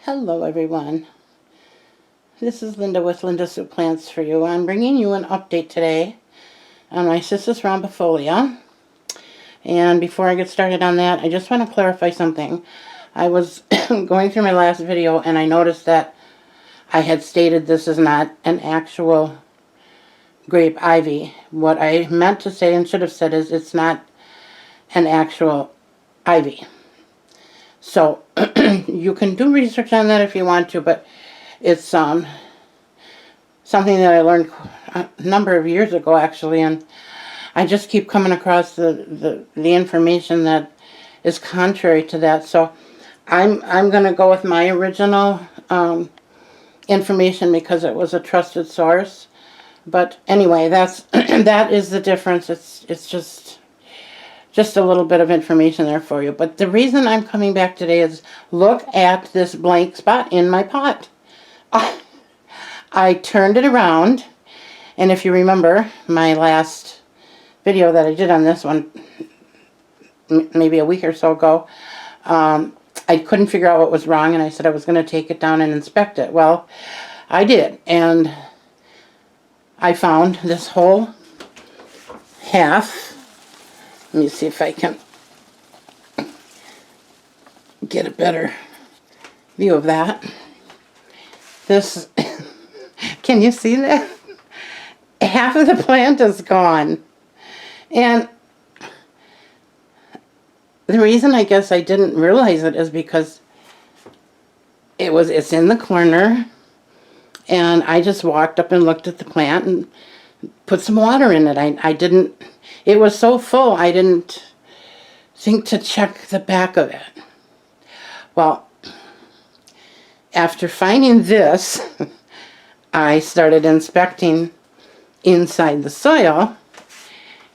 Hello everyone, this is Linda with lindasueplantsforyou. I'm bringing you an update today on my Cissus Rhombifolia. And before I get started on that, I just want to clarify something. I was going through my last video and I noticed that I had stated this is not an actual grape ivy. What I meant to say and should have said is it's not an actual ivy. So you can do research on that if you want to, but it's something that I learned a number of years ago actually, and I just keep coming across the information that is contrary to that. So I'm going to go with my original information because it was a trusted source. But anyway, that is the difference. It's just a little bit of information there for you. But the reason I'm coming back today is look at this blank spot in my pot. I turned it around, and if you remember my last video that I did on this one, maybe a week or so ago, I couldn't figure out what was wrong, and I said I was going to take it down and inspect it. Well, I did, and I found this whole half. Let me see if I can get a better view of that. This, can you see that? Half of the plant is gone. And the reason I guess I didn't realize it is because it's in the corner, and I just walked up and looked at the plant and put some water in it. I didn't, it was so full I didn't think to check the back of it. Well, after finding this, I started inspecting inside the soil,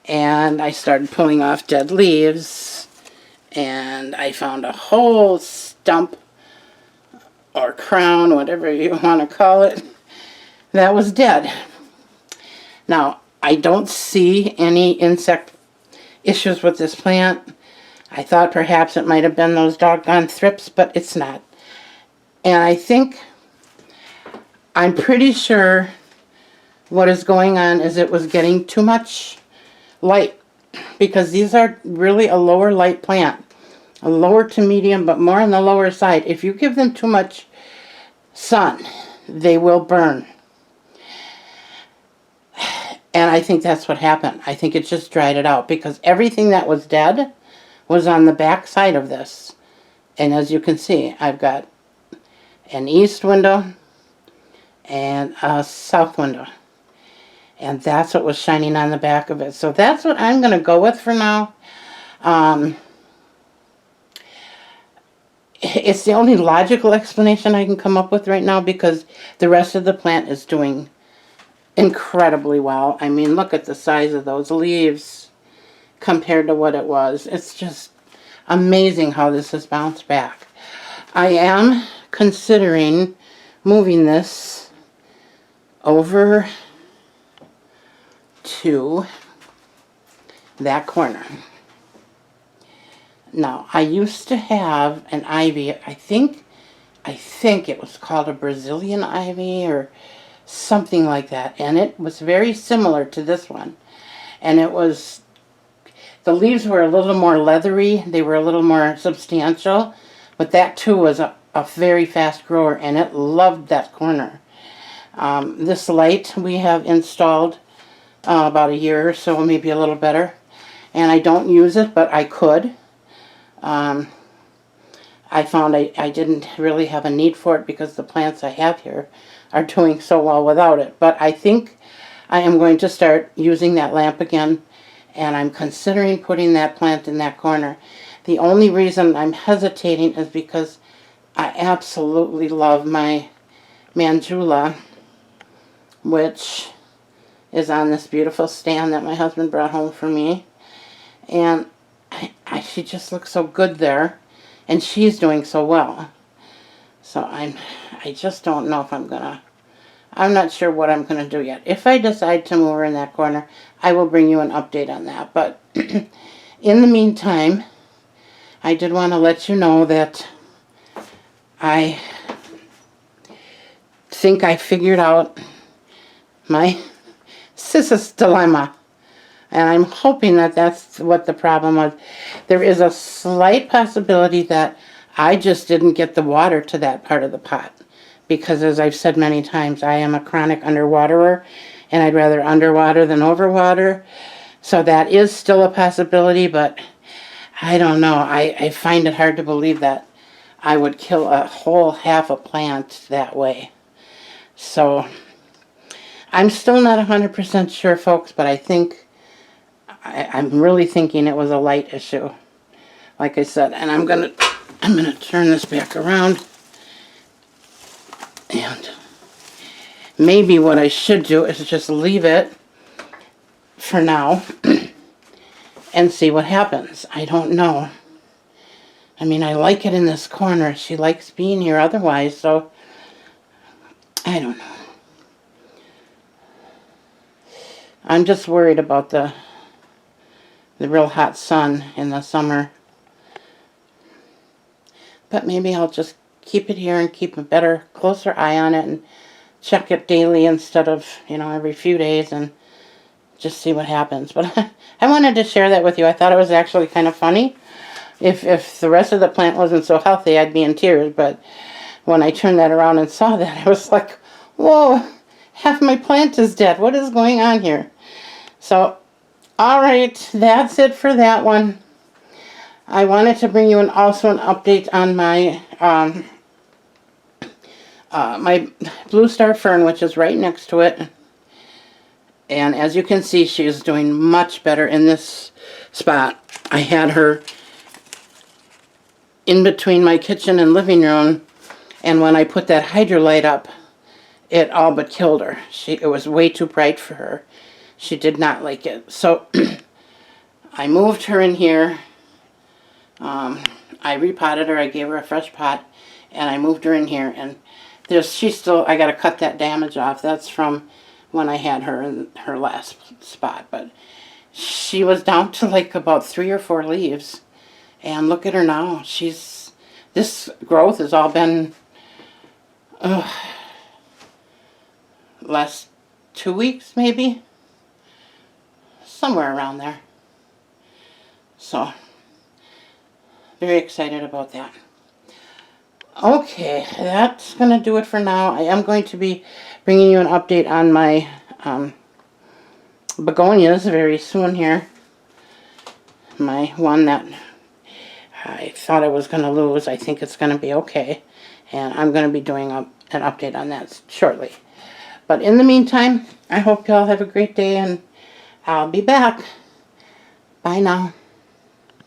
and I started pulling off dead leaves, and I found a whole stump or crown, whatever you want to call it, that was dead. Now, I don't see any insect issues with this plant. I thought perhaps it might have been those doggone thrips, but it's not. And I'm pretty sure what is going on is it was getting too much light, because these are really a lower light plant. A lower to medium, but more on the lower side. If you give them too much sun, they will burn. And I think that's what happened. I think it just dried it out, because everything that was dead was on the back side of this. And as you can see, I've got an east window and a south window. And that's what was shining on the back of it. So that's what I'm going to go with for now. It's the only logical explanation I can come up with right now, because the rest of the plant is doing incredibly well. I mean, look at the size of those leaves compared to what it was. It's just amazing how this has bounced back. I am considering moving this over to that corner. Now, I used to have an ivy, I think it was called a Brazilian ivy or something like that, and it was very similar to this one. And the leaves were a little more leathery, they were a little more substantial, but that too was a very fast grower, and it loved that corner. This light we have installed about a year or so, maybe a little better, and I don't use it, but I could. I found I didn't really have a need for it because the plants I have here are doing so well without it. But I think I am going to start using that lamp again, and I'm considering putting that plant in that corner. The only reason I'm hesitating is because I absolutely love my Mandula, which is on this beautiful stand that my husband brought home for me. And she just looks so good there, and she's doing so well. So I just don't know if I'm not sure what I'm going to do yet. If I decide to move her in that corner, I will bring you an update on that. But in the meantime, I did want to let you know that I think I figured out my Cissus dilemma. And I'm hoping that that's what the problem was. There is a slight possibility that I just didn't get the water to that part of the pot. Because as I've said many times, I am a chronic underwaterer, and I'd rather underwater than overwater. So that is still a possibility, but I don't know. I find it hard to believe that I would kill a whole half a plant that way. So I'm still not 100% sure, folks, but I think I'm really thinking it was a light issue, like I said. And I'm gonna turn this back around, and maybe what I should do is just leave it for now and see what happens. I don't know. I mean, I like it in this corner. She likes being here otherwise, so I don't know. I'm just worried about the real hot sun in the summer. But maybe I'll just keep it here and keep a better, closer eye on it and check it daily instead of, every few days, and just see what happens. But I wanted to share that with you. I thought it was actually kind of funny. If the rest of the plant wasn't so healthy, I'd be in tears. But when I turned that around and saw that, I was like, whoa, half my plant is dead. What is going on here? So, all right, that's it for that one. I wanted to bring you also an update on my my blue star fern, which is right next to it. And as you can see, she is doing much better in this spot. I had her in between my kitchen and living room, and when I put that hydrolite up, it all but killed her. It was way too bright for her. She did not like it. So I moved her in here. I repotted her. I gave her a fresh pot, and I moved her in here. And I got to cut that damage off. That's from when I had her in her last spot. But she was down to like about 3 or 4 leaves. And look at her now. This growth has all been last 2 weeks, maybe. Somewhere around there. So, very excited about that. Okay, that's going to do it for now. I am going to be bringing you an update on my begonias very soon here. My one that I thought I was going to lose. I think it's going to be okay. And I'm going to be doing an update on that shortly. But in the meantime, I hope you all have a great day, and I'll be back. Bye now.